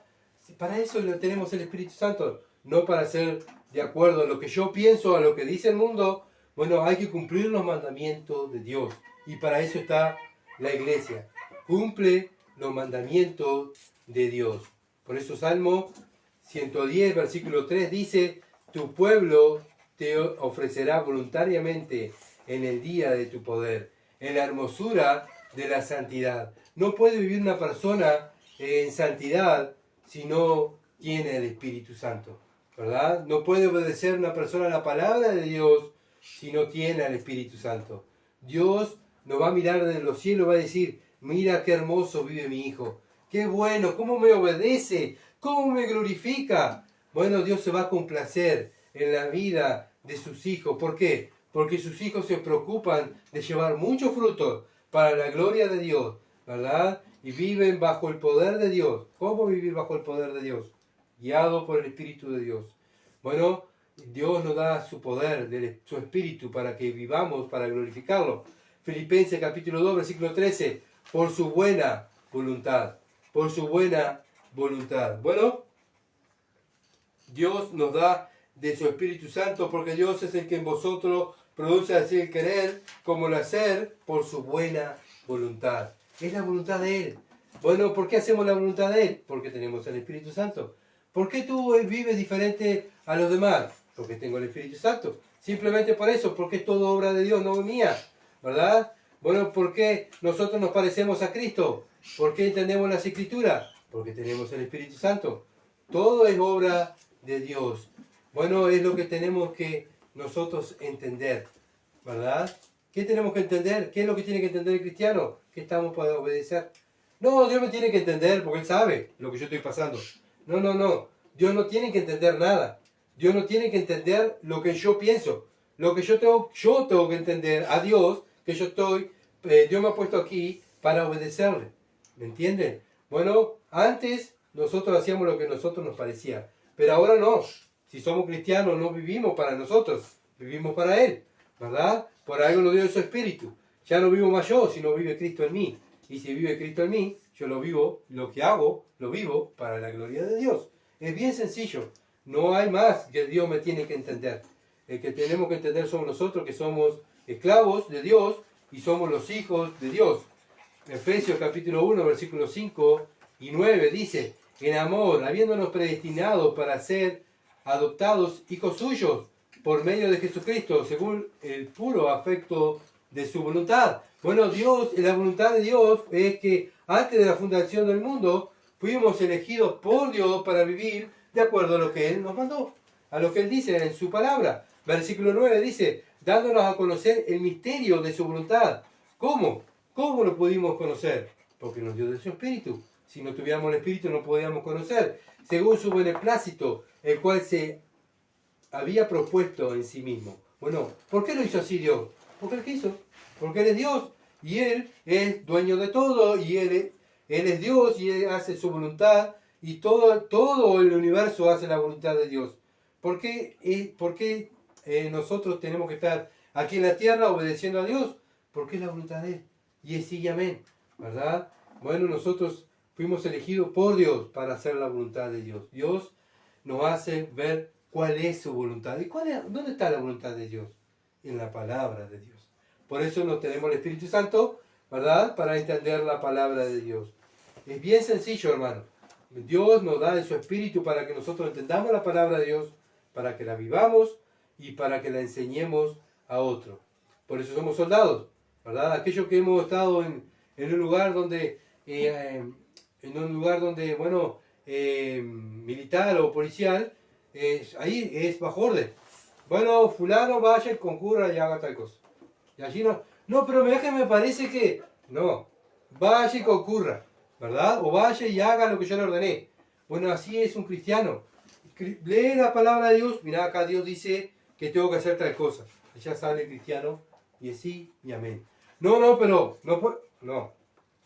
Para eso tenemos el Espíritu Santo, no para hacer de acuerdo a lo que yo pienso, a lo que dice el mundo. Bueno, hay que cumplir los mandamientos de Dios. Y para eso está la iglesia. Cumple los mandamientos de Dios. Por eso Salmo 110, versículo 3 dice, tu pueblo te ofrecerá voluntariamente en el día de tu poder, en la hermosura de la santidad. No puede vivir una persona en santidad si no tiene el Espíritu Santo, ¿verdad? No puede obedecer una persona a la palabra de Dios si no tiene al Espíritu Santo. Dios nos va a mirar desde los cielos, va a decir, mira qué hermoso vive mi hijo, qué bueno, cómo me obedece, cómo me glorifica. Bueno, Dios se va a complacer en la vida de sus hijos. ¿Por qué? Porque sus hijos se preocupan de llevar muchos frutos para la gloria de Dios, ¿verdad? Y viven bajo el poder de Dios. ¿Cómo vivir bajo el poder de Dios? Guiado por el Espíritu de Dios. Bueno, Dios nos da su poder, su Espíritu, para que vivamos, para glorificarlo. Filipenses capítulo 2, versículo 13. Por su buena voluntad. Por su buena voluntad. Bueno, Dios nos da de su Espíritu Santo, porque Dios es el que en vosotros produce así el querer como el hacer por su buena voluntad. Es la voluntad de Él. Bueno, ¿por qué hacemos la voluntad de Él? Porque tenemos el Espíritu Santo. ¿Por qué tú vives diferente a los demás? Porque tengo el Espíritu Santo. Simplemente por eso, porque es todo obra de Dios, no mía, ¿verdad? Bueno, ¿por qué nosotros nos parecemos a Cristo? ¿Por qué entendemos las Escrituras? Porque tenemos el Espíritu Santo. Todo es obra de Dios. Bueno, es lo que tenemos que nosotros entender, ¿verdad? ¿Qué tenemos que entender? ¿Qué es lo que tiene que entender el cristiano? ¿Qué estamos para obedecer? No, Dios me tiene que entender porque Él sabe lo que yo estoy pasando. No, no, no. Dios no tiene que entender nada. Dios no tiene que entender lo que yo pienso. Lo que yo tengo que entender a Dios, que Dios me ha puesto aquí para obedecerle. ¿Me entienden? Bueno, antes nosotros hacíamos lo que a nosotros nos parecía, pero ahora no. Si somos cristianos no vivimos para nosotros, vivimos para Él, ¿verdad? Por algo nos dio su Espíritu. Ya no vivo más yo, sino vive Cristo en mí. Y si vive Cristo en mí, yo lo vivo, lo que hago, lo vivo para la gloria de Dios. Es bien sencillo. No hay más que Dios me tiene que entender. El que tenemos que entender somos nosotros, que somos esclavos de Dios y somos los hijos de Dios. Efesios capítulo 1, versículos 5 y 9 dice: en amor, habiéndonos predestinado para ser adoptados hijos suyos por medio de Jesucristo, según el puro afecto de su voluntad. Bueno, la voluntad de Dios es que antes de la fundación del mundo fuimos elegidos por Dios para vivir de acuerdo a lo que Él nos mandó, a lo que Él dice en su palabra. Versículo 9 dice: dándonos a conocer el misterio de su voluntad. ¿Cómo? ¿Cómo lo pudimos conocer? Porque nos dio de su Espíritu. Si no tuviéramos el Espíritu no podíamos conocer. Según su beneplácito, el cual se había propuesto en sí mismo. Bueno, ¿por qué lo hizo así Dios? Porque Él quiso. Porque Él es Dios y Él es dueño de todo y Él es Dios y Él hace su voluntad y todo el universo hace la voluntad de Dios. ¿Por qué nosotros tenemos que estar aquí en la tierra obedeciendo a Dios? Porque es la voluntad de Él. Y es sí y amén, ¿verdad? Bueno, nosotros fuimos elegidos por Dios para hacer la voluntad de Dios. Dios nos hace ver cuál es su voluntad. ¿Y dónde está la voluntad de Dios? En la palabra de Dios. Por eso no tenemos el Espíritu Santo, ¿verdad? Para entender la palabra de Dios. Es bien sencillo, hermano. Dios nos da de su Espíritu para que nosotros entendamos la palabra de Dios, para que la vivamos y para que la enseñemos a otros. Por eso somos soldados, ¿verdad? Aquellos que hemos estado en un lugar donde, militar o policial, ahí es bajo orden. Bueno, fulano, vaya y concurra y haga tal cosa. Y allí no, pero me parece que, no, vaya y concurra, ¿verdad? O vaya y haga lo que yo le ordené. Bueno, así es un cristiano. Lee la palabra de Dios, mira, acá Dios dice que tengo que hacer tal cosa. Y ya sale el cristiano y es sí y amén. No.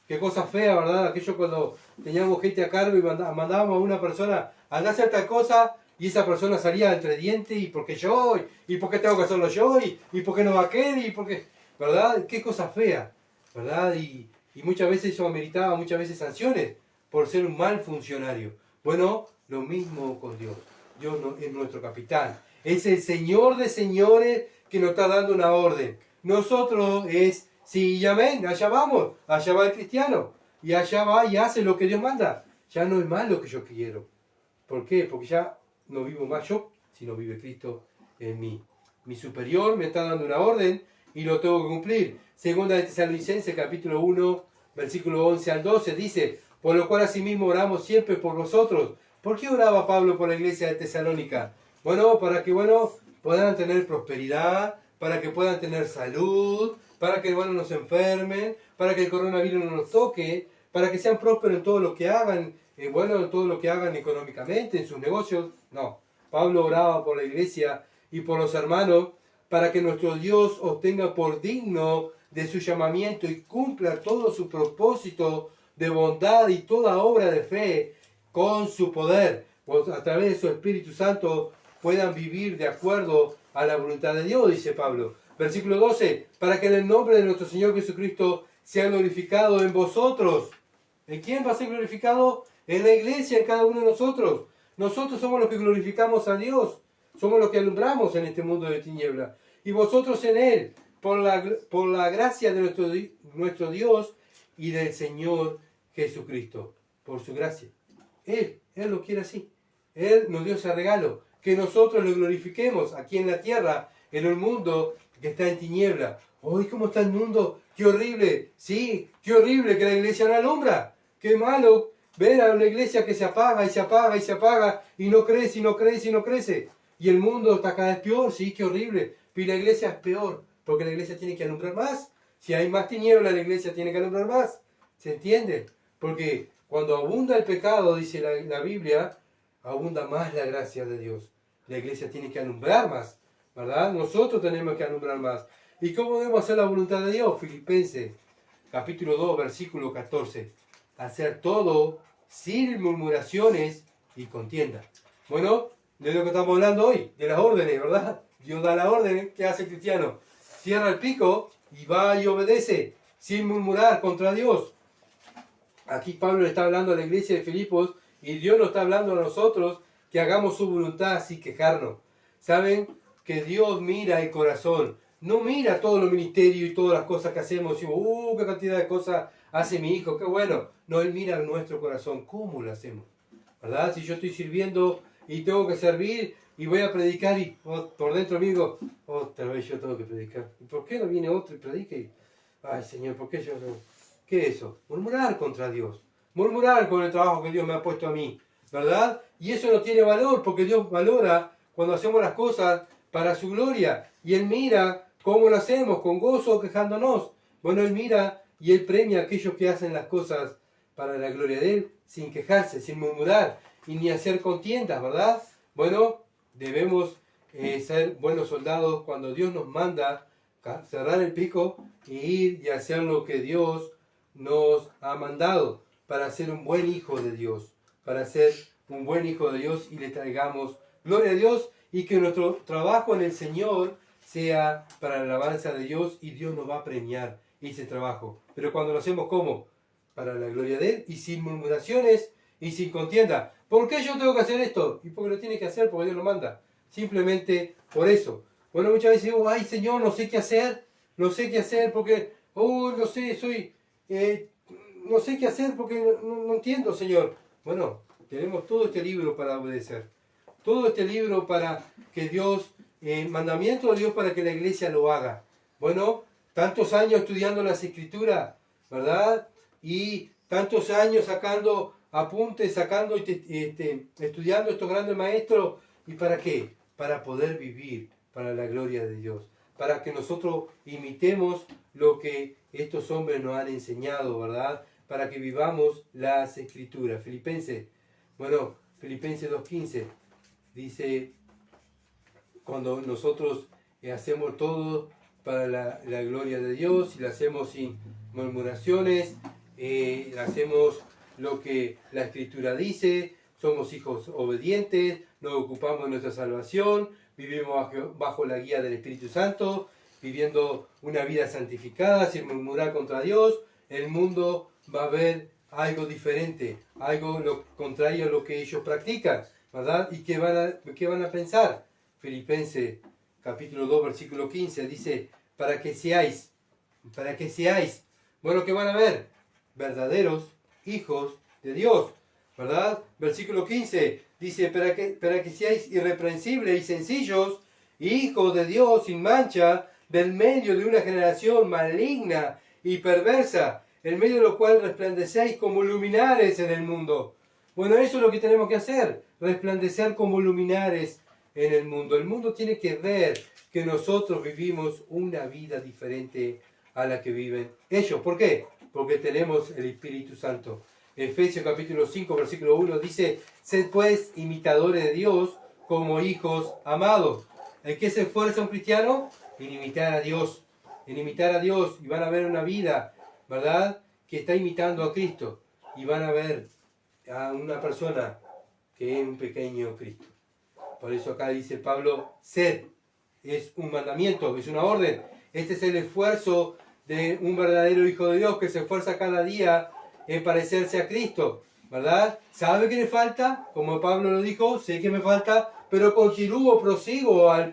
Qué cosa fea, ¿verdad? Aquello cuando teníamos gente a cargo y mandábamos a una persona a hacer tal cosa y esa persona salía entre dientes y porque yo, y por qué tengo que hacerlo yo, y por qué no va aquel, y por qué, ¿verdad? Qué cosa fea, ¿verdad? Y muchas veces eso ameritaba muchas veces sanciones por ser un mal funcionario. Bueno, lo mismo con Dios. Dios es nuestro capitán. Es el Señor de señores que nos está dando una orden. Nosotros es sí y amén, allá vamos, allá va el cristiano. Y allá va y hace lo que Dios manda. Ya no es más lo que yo quiero. ¿Por qué? Porque ya no vivo más yo, sino vive Cristo en mí. Mi superior me está dando una orden y lo tengo que cumplir. Segunda de Tesalonicenses, capítulo 1, versículo 11 al 12, dice: por lo cual asimismo oramos siempre por vosotros. ¿Por qué oraba Pablo por la iglesia de Tesalónica? Bueno, para que puedan tener prosperidad, para que puedan tener salud, para que no se enfermen, para que el coronavirus no nos toque, para que sean prósperos en todo lo que hagan, en todo lo que hagan económicamente, en sus negocios. No, Pablo oraba por la iglesia y por los hermanos para que nuestro Dios os tenga por digno de su llamamiento y cumpla todo su propósito de bondad y toda obra de fe con su poder, a través de su Espíritu Santo puedan vivir de acuerdo a la voluntad de Dios, dice Pablo. Versículo 12, para que en el nombre de nuestro Señor Jesucristo sea glorificado en vosotros. ¿En quién va a ser glorificado? En la iglesia, en cada uno de nosotros. Nosotros somos los que glorificamos a Dios. somos los que alumbramos en este mundo de tinieblas. Y vosotros en Él, por la gracia de nuestro Dios y del Señor Jesucristo, por su gracia. Él lo quiere así. Él nos dio ese regalo, que nosotros lo glorifiquemos aquí en la tierra, en un mundo que está en tiniebla. ¡Ay, cómo está el mundo! ¡Qué horrible! Sí, qué horrible que la iglesia no alumbra. ¡Qué malo ver a una iglesia que se apaga y se apaga y se apaga y no crece y no crece y no crece! Y el mundo está cada vez peor, sí, qué horrible. Pero la iglesia es peor, porque la iglesia tiene que alumbrar más. Si hay más tiniebla, la iglesia tiene que alumbrar más. ¿Se entiende? Porque cuando abunda el pecado, dice la Biblia, abunda más la gracia de Dios. La iglesia tiene que alumbrar más, ¿verdad? Nosotros tenemos que alumbrar más. ¿Y cómo debemos hacer la voluntad de Dios? Filipenses, capítulo 2, versículo 14. Hacer todo sin murmuraciones y contienda. Bueno, de lo que estamos hablando hoy, de las órdenes, ¿verdad? Dios da la orden, ¿qué hace el cristiano? Cierra el pico y va y obedece, sin murmurar contra Dios. Aquí Pablo le está hablando a la iglesia de Filipos y Dios nos está hablando a nosotros que hagamos su voluntad sin quejarnos. ¿Saben? Que Dios mira el corazón. No mira todos los ministerios y todas las cosas que hacemos. Y decimos, qué cantidad de cosas hace mi hijo, qué bueno. No, Él mira nuestro corazón. ¿Cómo lo hacemos? ¿Verdad? Si yo estoy sirviendo y tengo que servir y voy a predicar y por dentro me digo, otra vez yo tengo que predicar. ¿Y por qué no viene otro y predica? Ay, Señor, ¿por qué yo no? ¿Qué es eso? Murmurar contra Dios. Murmurar con el trabajo que Dios me ha puesto a mí. ¿Verdad? Y eso no tiene valor porque Dios valora cuando hacemos las cosas para su gloria. Y Él mira cómo lo hacemos, con gozo o quejándonos. Bueno, Él mira y Él premia a aquellos que hacen las cosas para la gloria de Él, sin quejarse, sin murmurar y ni hacer contiendas, ¿verdad? Bueno, debemos ser buenos soldados cuando Dios nos manda cerrar el pico y ir y hacer lo que Dios nos ha mandado para ser un buen hijo de Dios, para ser un buen hijo de Dios y le traigamos gloria a Dios y que nuestro trabajo en el Señor sea para la alabanza de Dios y Dios nos va a premiar ese trabajo. Pero cuando lo hacemos, ¿cómo? Para la gloria de Él y sin murmuraciones y sin contienda. ¿Por qué yo tengo que hacer esto? Y porque lo tiene que hacer, porque Dios lo manda. Simplemente por eso. Bueno, muchas veces digo, ay Señor, no sé qué hacer porque, no sé, no sé qué hacer porque no entiendo, Señor. Bueno, tenemos todo este libro para obedecer. Todo este libro para que Dios, mandamiento de Dios para que la iglesia lo haga. Bueno, tantos años estudiando las Escrituras, ¿verdad? Y tantos años sacando apuntes, estudiando estos grandes maestros. ¿Y para qué? Para poder vivir para la gloria de Dios. Para que nosotros imitemos lo que estos hombres nos han enseñado, ¿verdad? Para que vivamos las Escrituras. Filipenses 2.15 dice, cuando nosotros hacemos todo para la gloria de Dios y lo hacemos sin murmuraciones, hacemos lo que la Escritura dice, somos hijos obedientes, nos ocupamos de nuestra salvación, vivimos bajo la guía del Espíritu Santo, viviendo una vida santificada, sin murmurar contra Dios, el mundo va a ver algo diferente, algo lo contrario a lo que ellos practican, ¿verdad? ¿Y qué van a pensar? Filipenses capítulo 2, versículo 15 dice, para que seáis, bueno, ¿qué van a ver? Verdaderos hijos de Dios, ¿verdad? Versículo 15 dice, para que seáis irreprensibles y sencillos, hijos de Dios sin mancha, del medio de una generación maligna y perversa, en medio de lo cual resplandecéis como luminares en el mundo. Bueno, eso es lo que tenemos que hacer, resplandecer como luminares en el mundo. El mundo tiene que ver que nosotros vivimos una vida diferente a la que viven ellos. ¿Por qué? Porque tenemos el Espíritu Santo. Efesios capítulo 5, versículo 1 dice, sed pues imitadores de Dios como hijos amados. ¿En qué se esfuerza un cristiano? En imitar a Dios. En imitar a Dios. Y van a ver una vida, ¿verdad?, que está imitando a Cristo. Y van a ver a una persona que es un pequeño Cristo. Por eso acá dice Pablo, sed. Es un mandamiento, es una orden. Este es el esfuerzo de un verdadero hijo de Dios que se esfuerza cada día en parecerse a Cristo, ¿verdad? ¿Sabe qué le falta? Como Pablo lo dijo, sé que me falta, pero continúo, prosigo al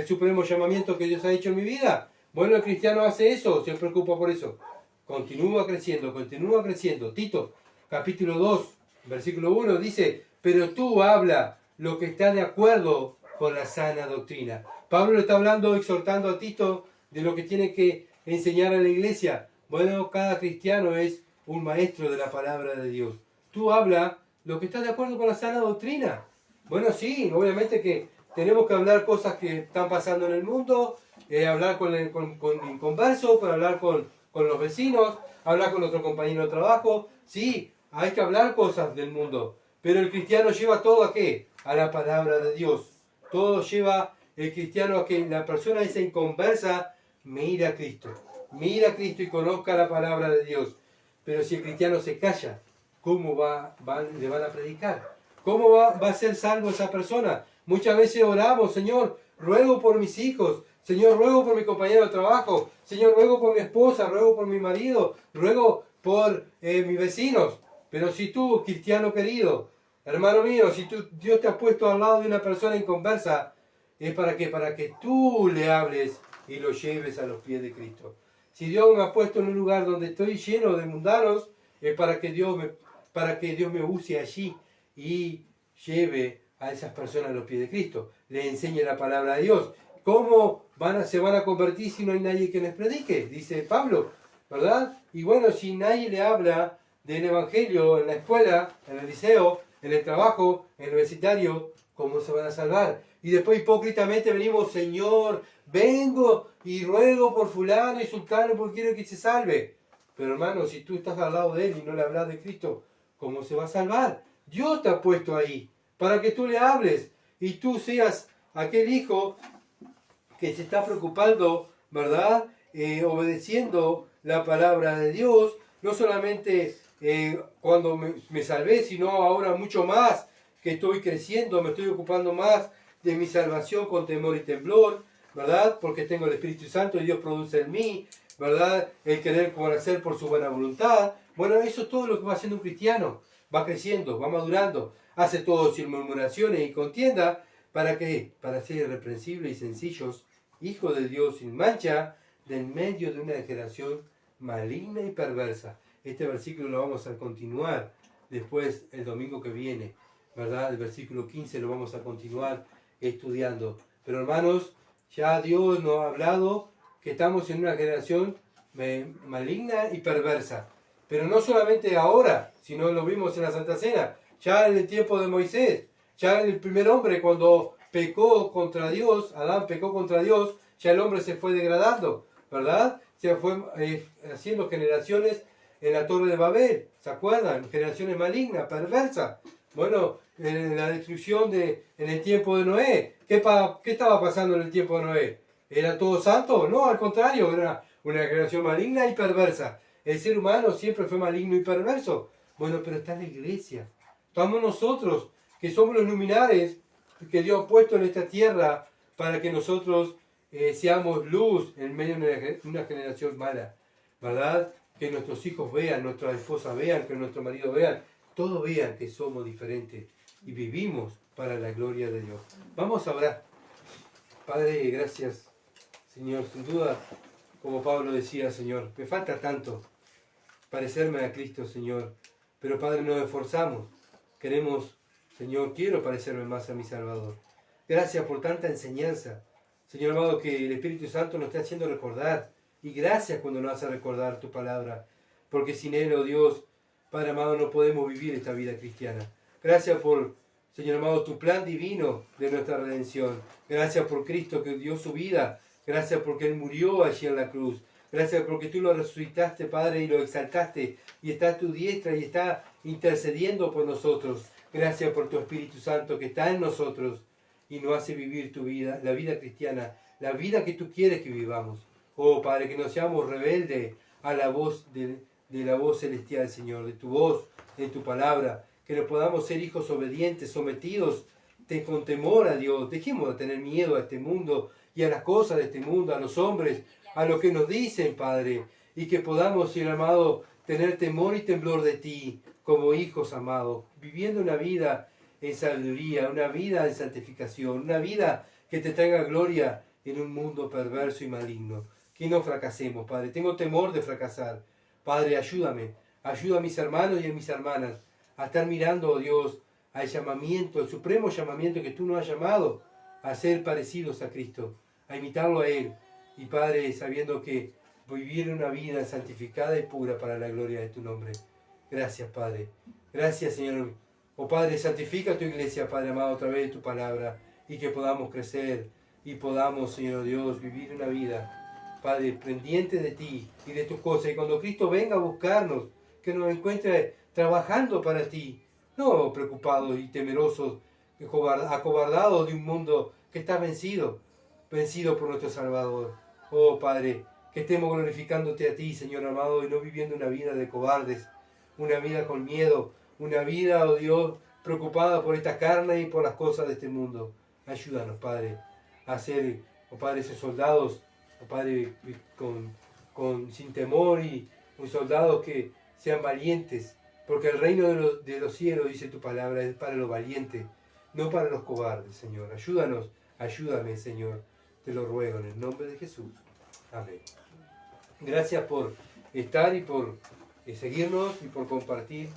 supremo llamamiento que Dios ha hecho en mi vida. Bueno, el cristiano hace eso, se preocupa por eso. Continúa creciendo, continúa creciendo. Tito, capítulo 2, versículo 1, dice, pero tú habla lo que está de acuerdo con la sana doctrina. Pablo le está hablando, exhortando a Tito de lo que tiene que enseñar a la iglesia. Bueno, cada cristiano es un maestro de la palabra de Dios. Tú habla lo que está de acuerdo con la sana doctrina. Bueno, sí, obviamente que tenemos que hablar cosas que están pasando en el mundo, hablar con inconversos, para hablar con los vecinos, hablar con nuestro compañero de trabajo. Sí, hay que hablar cosas del mundo, pero el cristiano lleva todo ¿a qué? A la palabra de Dios. Todo lleva el cristiano a que la persona esa inconversa mire a Cristo y conozca la palabra de Dios. Pero si el cristiano se calla, ¿cómo le van a predicar? ¿Cómo va a ser salvo esa persona? Muchas veces oramos, Señor, ruego por mis hijos, Señor, ruego por mi compañero de trabajo, Señor, ruego por mi esposa, ruego por mi marido, ruego por mis vecinos. Pero si tú, cristiano querido, hermano mío, si Dios te ha puesto al lado de una persona inconversa, ¿es para qué? Para que tú le hables y lo lleves a los pies de Cristo. Si Dios me ha puesto en un lugar donde estoy lleno de mundanos, es para que Dios me use allí y lleve a esas personas a los pies de Cristo. Le enseñe la palabra de Dios. ¿Cómo se van a convertir si no hay nadie que les predique? Dice Pablo, ¿verdad? Y bueno, si nadie le habla del Evangelio en la escuela, en el liceo, en el trabajo, en el universitario, ¿cómo se van a salvar? Y después hipócritamente venimos, Señor, vengo y ruego por fulano y sultano porque quiero que se salve. Pero hermano, si tú estás al lado de él y no le hablas de Cristo, ¿cómo se va a salvar? Dios te ha puesto ahí para que tú le hables y tú seas aquel hijo que se está preocupando, ¿verdad? Obedeciendo la palabra de Dios, no solamente cuando me salvé, sino ahora mucho más, que estoy creciendo, me estoy ocupando más de mi salvación con temor y temblor, ¿verdad? Porque tengo el Espíritu Santo y Dios produce en mí, ¿verdad? El querer hacer por su buena voluntad. Bueno, eso es todo lo que va haciendo un cristiano. Va creciendo, va madurando, hace todo sin murmuraciones y contienda. ¿Para qué? Para ser irreprensibles y sencillos, hijos de Dios sin mancha, en medio de una generación maligna y perversa. Este versículo lo vamos a continuar después el domingo que viene, ¿verdad? El versículo 15 lo vamos a continuar estudiando. Pero hermanos, ya Dios nos ha hablado que estamos en una generación maligna y perversa. Pero no solamente ahora, sino lo vimos en la Santa Cena, ya en el tiempo de Moisés, ya en el primer hombre cuando pecó contra Dios, Adán pecó contra Dios, ya el hombre se fue degradando, ¿verdad? Se fue haciendo generaciones en la Torre de Babel, ¿se acuerdan? Generaciones malignas, perversas. Bueno, en la destrucción en el tiempo de Noé, ¿qué estaba pasando en el tiempo de Noé? ¿Era todo santo? No, al contrario, era una generación maligna y perversa. El ser humano siempre fue maligno y perverso. Bueno, pero está en la iglesia. Estamos nosotros, que somos los luminares que Dios ha puesto en esta tierra para que nosotros seamos luz en medio de una generación mala, ¿verdad? Que nuestros hijos vean, nuestras esposas vean, que nuestro marido vean, todos vean que somos diferentes y vivimos para la gloria de Dios. Vamos a orar. Padre, gracias, Señor. Sin duda, como Pablo decía, Señor, me falta tanto parecerme a Cristo, Señor. Pero Padre, nos esforzamos. Queremos, Señor, quiero parecerme más a mi Salvador. Gracias por tanta enseñanza. Señor amado, que el Espíritu Santo nos está haciendo recordar. Y gracias cuando nos hace recordar tu palabra. Porque sin Él, oh Dios, Padre amado, no podemos vivir esta vida cristiana. Gracias por, Señor amado, tu plan divino de nuestra redención. Gracias por Cristo que dio su vida. Gracias porque Él murió allí en la cruz. Gracias porque tú lo resucitaste, Padre, y lo exaltaste. Y está a tu diestra y está intercediendo por nosotros. Gracias por tu Espíritu Santo que está en nosotros y nos hace vivir tu vida, la vida cristiana, la vida que tú quieres que vivamos. Oh, Padre, que no seamos rebeldes a la voz de la voz celestial, Señor, de tu voz, de tu palabra. Que nos podamos ser hijos obedientes, sometidos con temor a Dios. Dejemos de tener miedo a este mundo y a las cosas de este mundo, a los hombres, a lo que nos dicen, Padre. Y que podamos, Señor amado, tener temor y temblor de ti como hijos amados, viviendo una vida en sabiduría, una vida en santificación, una vida que te traiga gloria en un mundo perverso y maligno. Que no fracasemos, Padre. Tengo temor de fracasar. Padre, ayúdame. Ayuda a mis hermanos y a mis hermanas a estar mirando, oh Dios, al llamamiento, el supremo llamamiento que tú nos has llamado a ser parecidos a Cristo, a imitarlo a Él. Y Padre, sabiendo que vivir una vida santificada y pura para la gloria de tu nombre. Gracias, Padre. Gracias, Señor. Oh Padre, santifica tu iglesia, Padre amado, a través de tu palabra, y que podamos crecer y podamos, Señor Dios, vivir una vida, Padre, pendiente de ti y de tus cosas. Y cuando Cristo venga a buscarnos, que nos encuentre trabajando para ti, no preocupados y temerosos, acobardados de un mundo que está vencido por nuestro Salvador. Oh Padre, que estemos glorificándote a ti, Señor amado, y no viviendo una vida de cobardes, una vida con miedo, una vida, oh Dios, preocupada por esta carne y por las cosas de este mundo. Ayúdanos, Padre, a ser, oh Padre, esos soldados, oh Padre, sin temor, y soldados que sean valientes, porque el reino de los cielos, dice tu palabra, es para los valientes, no para los cobardes, Señor. Ayúdanos, ayúdame, Señor, te lo ruego en el nombre de Jesús. Amén. Gracias por estar y por seguirnos y por compartir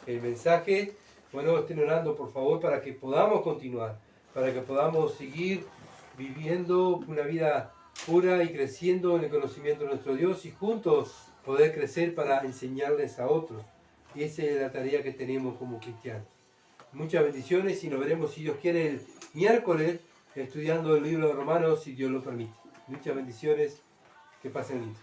el mensaje. Bueno, estén orando por favor para que podamos continuar, para que podamos seguir viviendo una vida pura y creciendo en el conocimiento de nuestro Dios y juntos poder crecer para enseñarles a otros. Y esa es la tarea que tenemos como cristianos. Muchas bendiciones y nos veremos, si Dios quiere, el miércoles estudiando el libro de Romanos, si Dios lo permite. Muchas bendiciones, que pasen lindo.